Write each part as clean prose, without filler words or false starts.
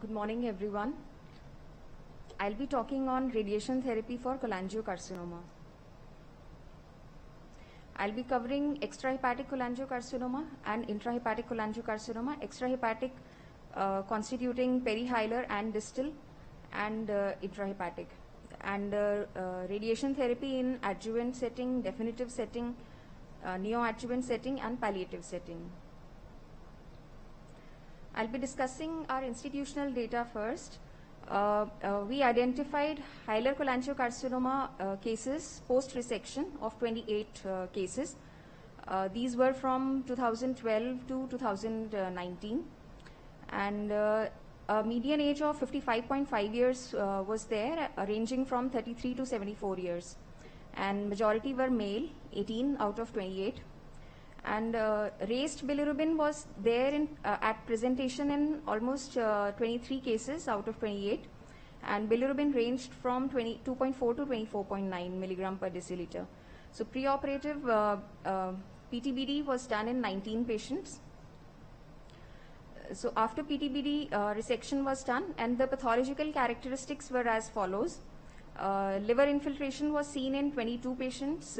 Good morning, everyone. I'll be talking on radiation therapy for cholangiocarcinoma. I'll be covering extrahepatic cholangiocarcinoma and intrahepatic cholangiocarcinoma, extrahepatic constituting perihilar and distal, and intrahepatic. And radiation therapy in adjuvant setting, definitive setting, neoadjuvant setting, and palliative setting. I'll be discussing our institutional data first. We identified hilar cholangiocarcinoma cases post-resection of 28 cases. These were from 2012 to 2019. And a median age of 55.5 years was there, ranging from 33 to 74 years. And majority were male, 18 out of 28. And raised bilirubin was there at presentation in almost 23 cases out of 28, and bilirubin ranged from 22.4 to 24.9 milligram per deciliter. So preoperative PTBD was done in 19 patients. So after PTBD, resection was done, and the pathological characteristics were as follows. Liver infiltration was seen in 22 patients.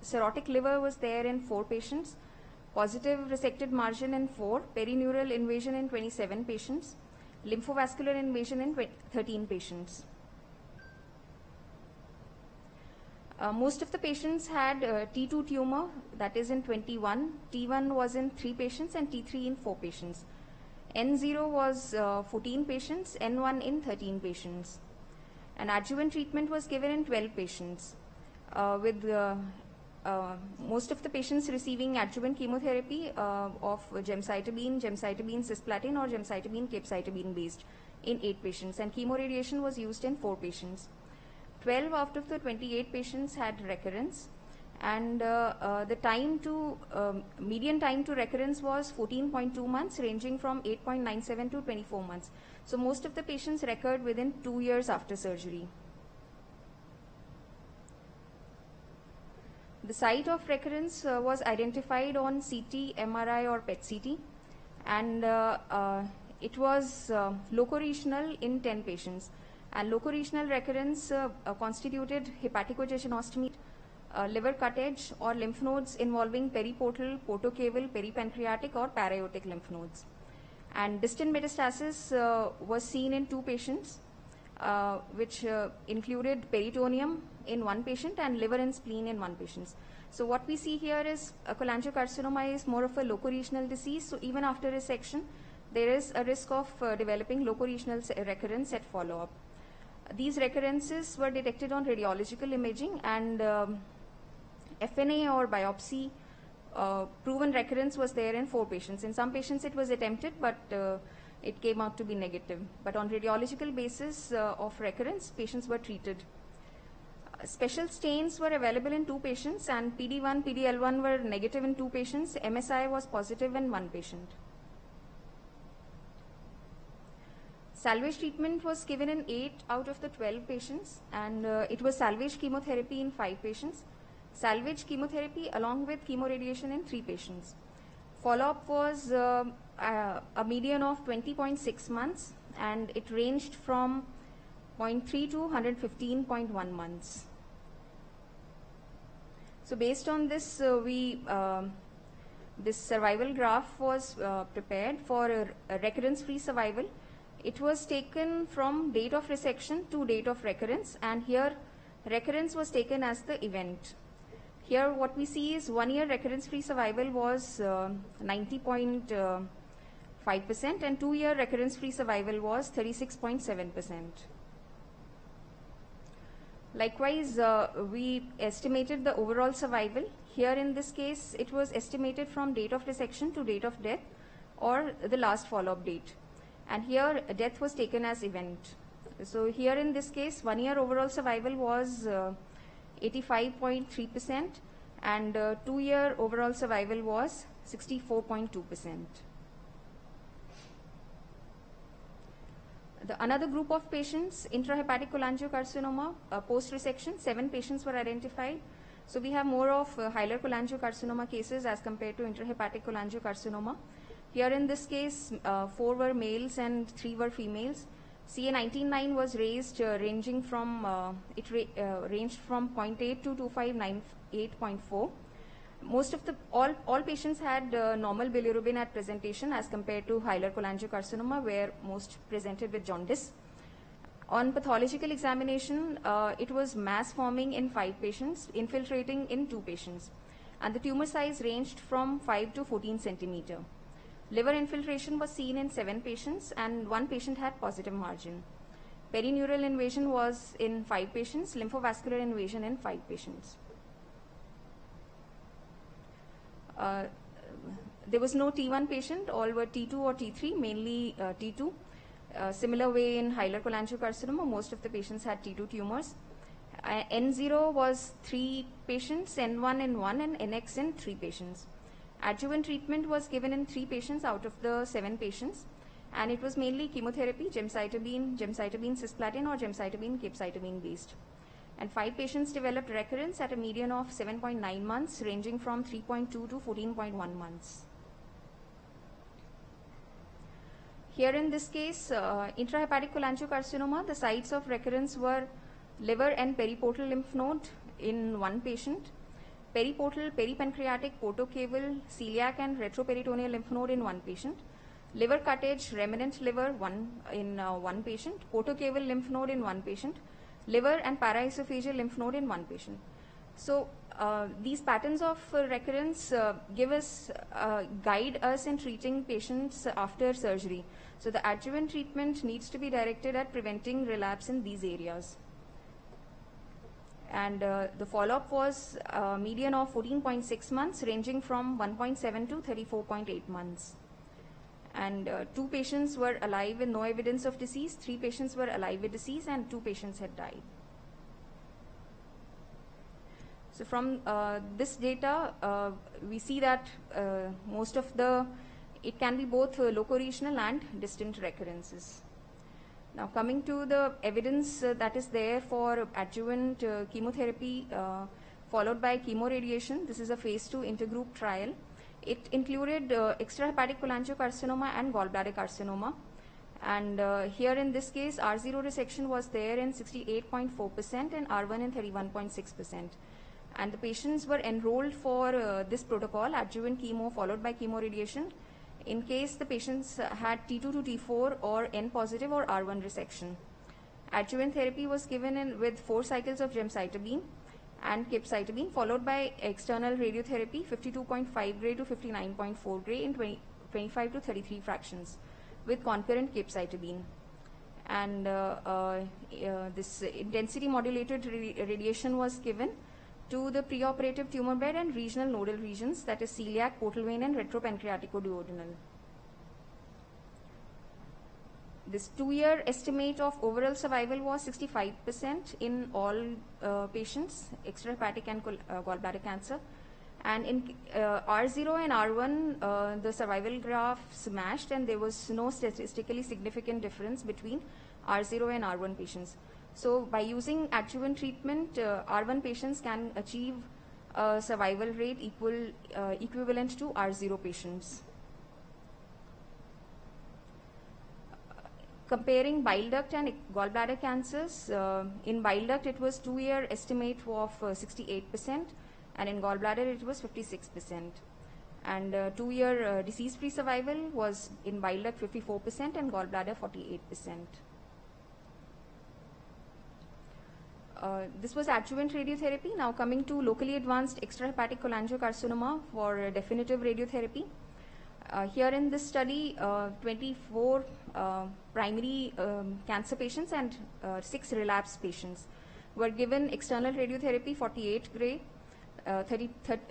Cirrhotic liver was there in 4 patients. Positive resected margin in 4. Perineural invasion in 27 patients. Lymphovascular invasion in 13 patients. Most of the patients had T2 tumor, that is in 21. T1 was in 3 patients and T3 in 4 patients. N0 was 14 patients, N1 in 13 patients. And adjuvant treatment was given in 12 patients, with most of the patients receiving adjuvant chemotherapy of gemcitabine, gemcitabine cisplatin, or gemcitabine capecitabine based in 8 patients, and chemoradiation was used in 4 patients. 12 out of the 28 patients had recurrence, and the time to median time to recurrence was 14.2 months, ranging from 8.97 to 24 months. So most of the patients recurred within 2 years after surgery. The site of recurrence was identified on CT, MRI, or PET-CT, and it was locoregional in 10 patients. And locoregional recurrence constituted hepaticojejunostomy, liver cuttage, or lymph nodes involving periportal, portocaval, peripancreatic, or paraaortic lymph nodes. And distant metastasis was seen in 2 patients, which included peritoneum in 1 patient and liver and spleen in 1 patient. So what we see here is cholangiocarcinoma is more of a locoregional disease. So even after resection, there is a risk of developing locoregional recurrence at follow-up. These recurrences were detected on radiological imaging, and FNA or biopsy proven recurrence was there in 4 patients. In some patients it was attempted, but it came out to be negative. But on radiological basis of recurrence, patients were treated. Special stains were available in 2 patients, and PD1, PDL1 were negative in 2 patients. MSI was positive in 1 patient. Salvage treatment was given in 8 out of the 12 patients, and it was salvage chemotherapy in 5 patients. Salvage chemotherapy along with chemoradiation in 3 patients. Follow-up was a median of 20.6 months, and it ranged from 0.3 to 115.1 months. So based on this, this survival graph was prepared for a recurrence-free survival. It was taken from date of resection to date of recurrence, and here recurrence was taken as the event. Here what we see is 1 year recurrence-free survival was 90.5%, and 2 year recurrence-free survival was 36.7%. Likewise, we estimated the overall survival. Here in this case, it was estimated from date of resection to date of death, or the last follow-up date. And here death was taken as event. So here in this case, 1 year overall survival was 85.3%, and 2 year overall survival was 64.2%. Another group of patients, intrahepatic cholangiocarcinoma, post-resection, 7 patients were identified. So we have more of hilar cholangiocarcinoma cases as compared to intrahepatic cholangiocarcinoma. Here in this case, 4 were males and 3 were females. CA19-9 was raised ranging from, ranged from 0.8 to 2598.4. Most of the, all patients had normal bilirubin at presentation as compared to hilar cholangiocarcinoma, where most presented with jaundice. On pathological examination, it was mass forming in 5 patients, infiltrating in 2 patients. And the tumor size ranged from 5 to 14 centimeter. Liver infiltration was seen in 7 patients and 1 patient had positive margin. Perineural invasion was in 5 patients, lymphovascular invasion in 5 patients. There was no T1 patient, all were T2 or T3, mainly T2. Similar way in hilar cholangiocarcinoma, most of the patients had T2 tumors. N0 was 3 patients, N1 in 1 and NX in 3 patients. Adjuvant treatment was given in 3 patients out of the 7 patients, and it was mainly chemotherapy, gemcitabine, cisplatin or gemcitabine, capecitabine based. And 5 patients developed recurrence at a median of 7.9 months, ranging from 3.2 to 14.1 months. Here in this case, intrahepatic cholangiocarcinoma, the sites of recurrence were liver and periportal lymph node in 1 patient, periportal, peripancreatic, portocaval, celiac and retroperitoneal lymph node in 1 patient, liver cuttage, remnant liver in 1 patient, portocaval lymph node in 1 patient, liver and paraesophageal lymph node in 1 patient. So these patterns of recurrence guide us in treating patients after surgery. So the adjuvant treatment needs to be directed at preventing relapse in these areas. And the follow-up was a median of 14.6 months, ranging from 1.7 to 34.8 months. And 2 patients were alive with no evidence of disease, 3 patients were alive with disease, and 2 patients had died. So from this data, we see that most of it can be both locoregional and distant recurrences. Now coming to the evidence that is there for adjuvant chemotherapy followed by chemoradiation, this is a phase 2 intergroup trial. It included extrahepatic cholangiocarcinoma and gallbladder carcinoma. And here in this case, R0 resection was there in 68.4% and R1 in 31.6%. And the patients were enrolled for this protocol, adjuvant chemo followed by chemoradiation, in case the patients had T2 to T4 or N positive or R1 resection. Adjuvant therapy was given with 4 cycles of gemcitabine and capecitabine, followed by external radiotherapy, 52.5 gray to 59.4 gray in 25 to 33 fractions, with concurrent capecitabine. And this intensity modulated radiation was given to the preoperative tumor bed and regional nodal regions, that is celiac, portal vein and retropancreaticoduodenal. This 2-year estimate of overall survival was 65% in all patients, extrahepatic and gallbladder cancer. And in R0 and R1, the survival graph smashed and there was no statistically significant difference between R0 and R1 patients. So by using adjuvant treatment, R1 patients can achieve a survival rate equivalent to R0 patients. Comparing bile duct and gallbladder cancers, in bile duct it was 2-year estimate of 68%, and in gallbladder it was 56%. And 2-year disease-free survival was in bile duct 54% and gallbladder 48%. This was adjuvant radiotherapy. Now coming to locally advanced extrahepatic cholangiocarcinoma for definitive radiotherapy. Here in this study, 24 primary cancer patients and 6 relapse patients were given external radiotherapy, 48 gray,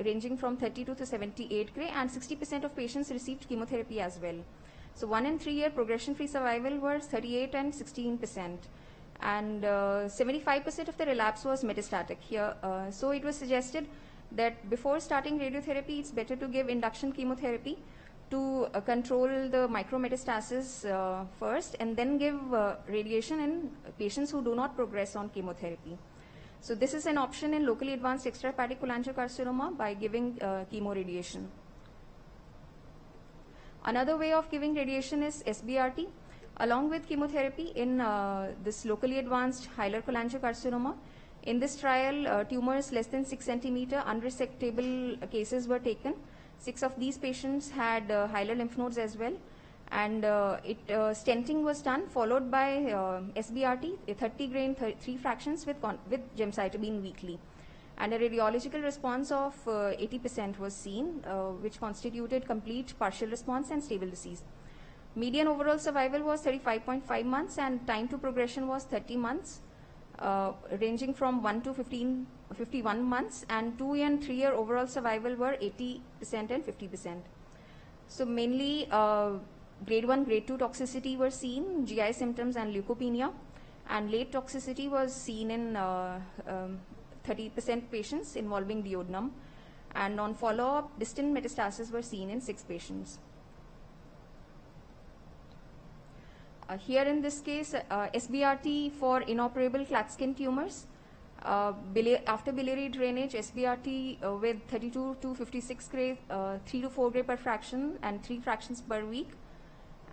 ranging from 32 to 78 gray, and 60% of patients received chemotherapy as well. So 1 and 3-year progression-free survival were 38 and 16%. And 75% of the relapse was metastatic here. So it was suggested that before starting radiotherapy, it's better to give induction chemotherapy to control the micrometastasis first, and then give radiation in patients who do not progress on chemotherapy. So this is an option in locally advanced extrahepatic cholangiocarcinoma by giving chemoradiation. Another way of giving radiation is SBRT along with chemotherapy in this locally advanced hilar cholangiocarcinoma. In this trial, tumors less than 6 centimeter unresectable cases were taken. 6 of these patients had hilar lymph nodes as well, and stenting was done, followed by SBRT, 30 grain 3 fractions with gemcitabine weekly, and a radiological response of 80% was seen, which constituted complete partial response and stable disease. Median overall survival was 35.5 months and time to progression was 30 months, ranging from 1 to 51 months, and 2 and 3 year overall survival were 80% and 50%. So mainly grade 1, grade 2 toxicity were seen, GI symptoms and leukopenia, and late toxicity was seen in 30% patients involving duodenum, and on follow-up distant metastases were seen in 6 patients. Here in this case, SBRT for inoperable flat skin tumors. After biliary drainage, SBRT with 32 to 56 gray, 3 to 4 gray per fraction and 3 fractions per week.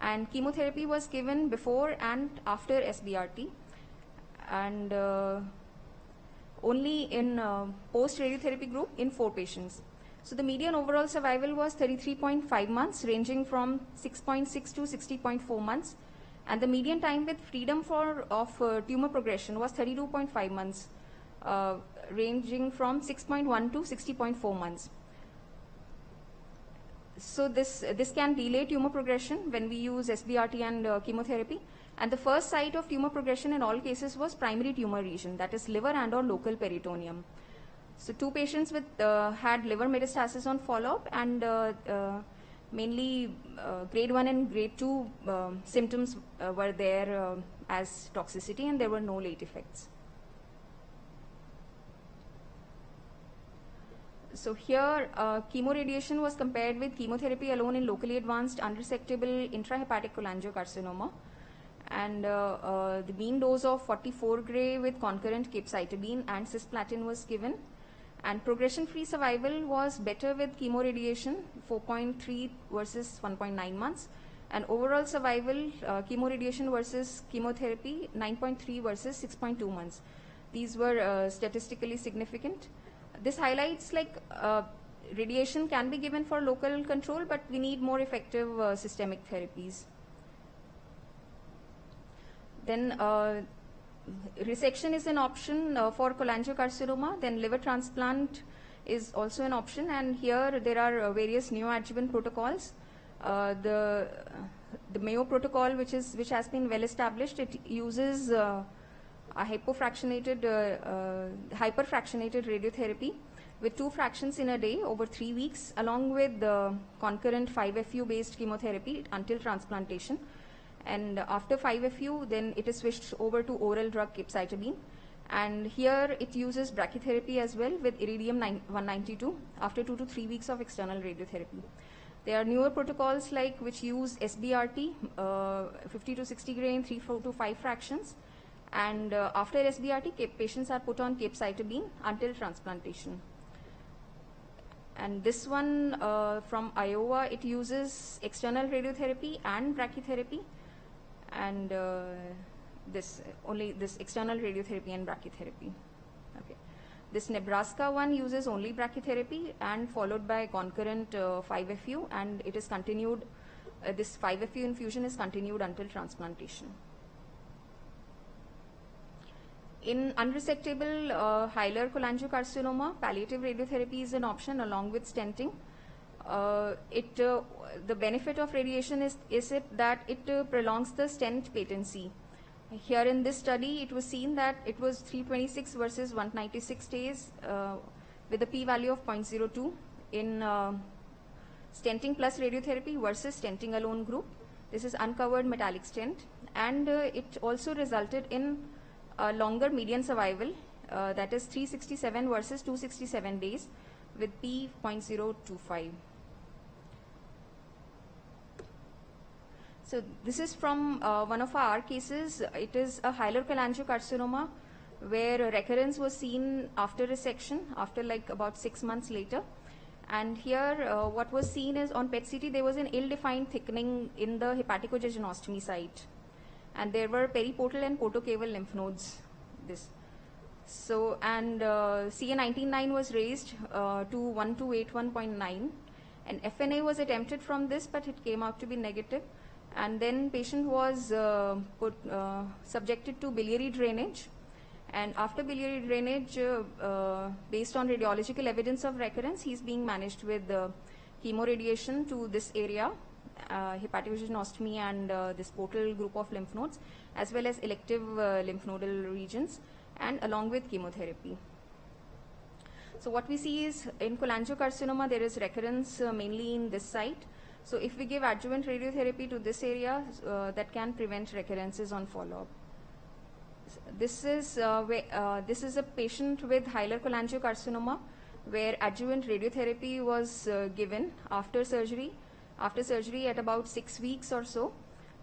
And chemotherapy was given before and after SBRT. And only in post-radiotherapy group in 4 patients. So the median overall survival was 33.5 months, ranging from 6.6 to 60.4 months. And the median time with freedom of tumor progression was 32.5 months, ranging from 6.1 to 60.4 months. So this can delay tumor progression when we use SBRT and chemotherapy. And the first site of tumor progression in all cases was primary tumor region, that is liver and or local peritoneum. So 2 patients with had liver metastasis on follow-up, and mainly grade 1 and grade 2 symptoms were there as toxicity, and there were no late effects. So here chemoradiation was compared with chemotherapy alone in locally advanced unresectable intrahepatic cholangiocarcinoma, and the mean dose of 44 gray with concurrent capecitabine and cisplatin was given. And progression-free survival was better with chemoradiation, 4.3 versus 1.9 months. And overall survival, chemoradiation versus chemotherapy, 9.3 versus 6.2 months. These were statistically significant. This highlights like radiation can be given for local control, but we need more effective systemic therapies. Then resection is an option for cholangiocarcinoma. Then liver transplant is also an option, and here there are various neoadjuvant protocols. The Mayo protocol, which has been well established, it uses a hyperfractionated radiotherapy with 2 fractions in a day over 3 weeks, along with the concurrent 5-FU based chemotherapy until transplantation. And after 5-FU, then it is switched over to oral drug capecitabine. And here it uses brachytherapy as well with iridium 192 after 2 to 3 weeks of external radiotherapy. There are newer protocols like which use SBRT, 50 to 60 grain, 3 to 5 fractions. And after SBRT, patients are put on capecitabine until transplantation. And this one from Iowa, it uses external radiotherapy and brachytherapy. And this external radiotherapy and brachytherapy. Okay. This Nebraska one uses only brachytherapy and followed by concurrent 5-FU, and it is continued. This 5-FU infusion is continued until transplantation. In unresectable hilar cholangiocarcinoma, palliative radiotherapy is an option along with stenting. The benefit of radiation is that it prolongs the stent patency. Here in this study, it was seen that it was 326 versus 196 days with a p-value of 0.02 in stenting plus radiotherapy versus stenting alone group. This is uncovered metallic stent, and it also resulted in a longer median survival, that is 367 versus 267 days with p 0.025. So this is from one of our cases. It is a hilar cholangiocarcinoma where recurrence was seen after resection, after like about 6 months later. And here, what was seen is on PET-CT, there was an ill-defined thickening in the hepatococcygeanostomy site. And there were periportal and portocaval lymph nodes. So, and CA19-9 was raised to 1281.9. And FNA was attempted from this, but it came out to be negative. And then patient was subjected to biliary drainage. And after biliary drainage, based on radiological evidence of recurrence, he's being managed with chemoradiation to this area, hepatococcygeanostomy and this portal group of lymph nodes, as well as elective lymph nodal regions, and along with chemotherapy. So what we see is in cholangiocarcinoma, there is recurrence mainly in this site. So if we give adjuvant radiotherapy to this area, that can prevent recurrences on follow-up. This is a patient with hilar cholangiocarcinoma where adjuvant radiotherapy was given after surgery. After surgery at about 6 weeks or so,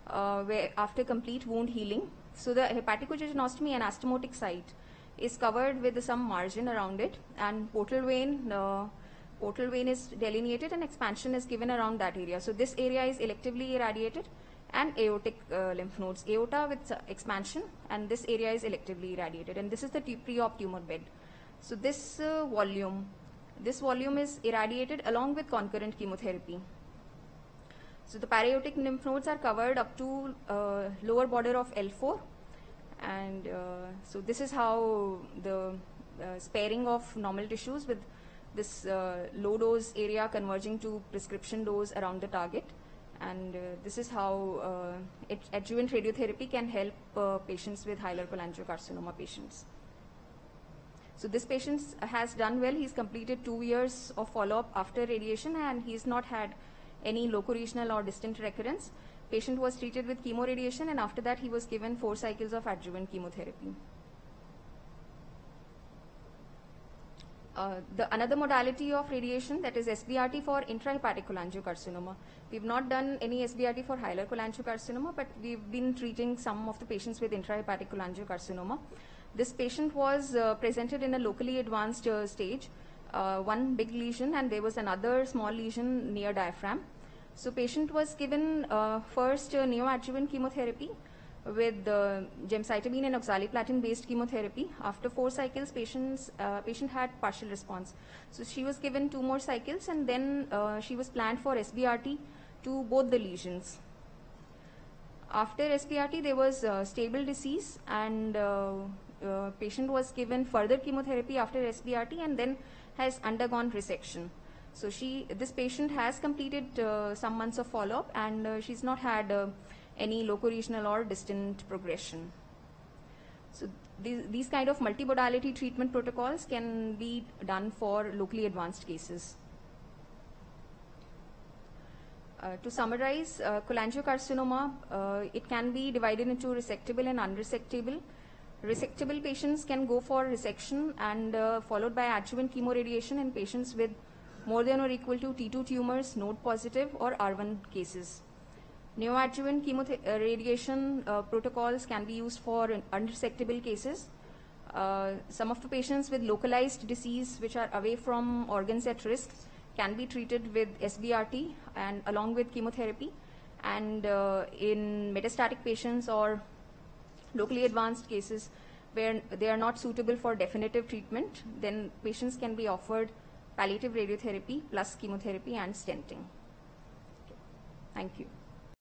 where after complete wound healing. So the hepatococcygeanostomy anastomotic site is covered with some margin around it, and portal vein is delineated and expansion is given around that area. So this area is electively irradiated, and aortic lymph nodes, aorta with expansion, and this area is electively irradiated, and this is the pre-op tumor bed. So this volume is irradiated along with concurrent chemotherapy. So the paraortic lymph nodes are covered up to lower border of L4, and so this is how the sparing of normal tissues with this low dose area converging to prescription dose around the target. And this is how adjuvant radiotherapy can help patients with hilar cholangiocarcinoma patients. So this patient has done well. He's completed 2 years of follow-up after radiation, and he's not had any locoregional or distant recurrence. Patient was treated with chemoradiation, and after that he was given 4 cycles of adjuvant chemotherapy. Another modality of radiation, that is SBRT for intrahepatic cholangiocarcinoma. We've not done any SBRT for hilar cholangiocarcinoma, but we've been treating some of the patients with intrahepatic cholangiocarcinoma. This patient was presented in a locally advanced stage, one big lesion, and there was another small lesion near diaphragm. So patient was given first neoadjuvant chemotherapy with gemcitabine and oxaliplatin based chemotherapy. After 4 cycles, patient had partial response. So she was given 2 more cycles, and then she was planned for SBRT to both the lesions. After SBRT, there was stable disease, and patient was given further chemotherapy after SBRT and then has undergone resection. So this patient has completed some months of follow-up, and she's not had any locoregional or distant progression. So these kind of multimodality treatment protocols can be done for locally advanced cases. To summarize, cholangiocarcinoma, it can be divided into resectable and unresectable. Resectable patients can go for resection and followed by adjuvant chemoradiation in patients with more than or equal to T2 tumors, node positive, or R1 cases. Neoadjuvant radiation protocols can be used for unresectable cases. Some of the patients with localized disease which are away from organs at risk can be treated with SBRT and along with chemotherapy. And in metastatic patients or locally advanced cases where they are not suitable for definitive treatment, then patients can be offered palliative radiotherapy plus chemotherapy and stenting. Thank you.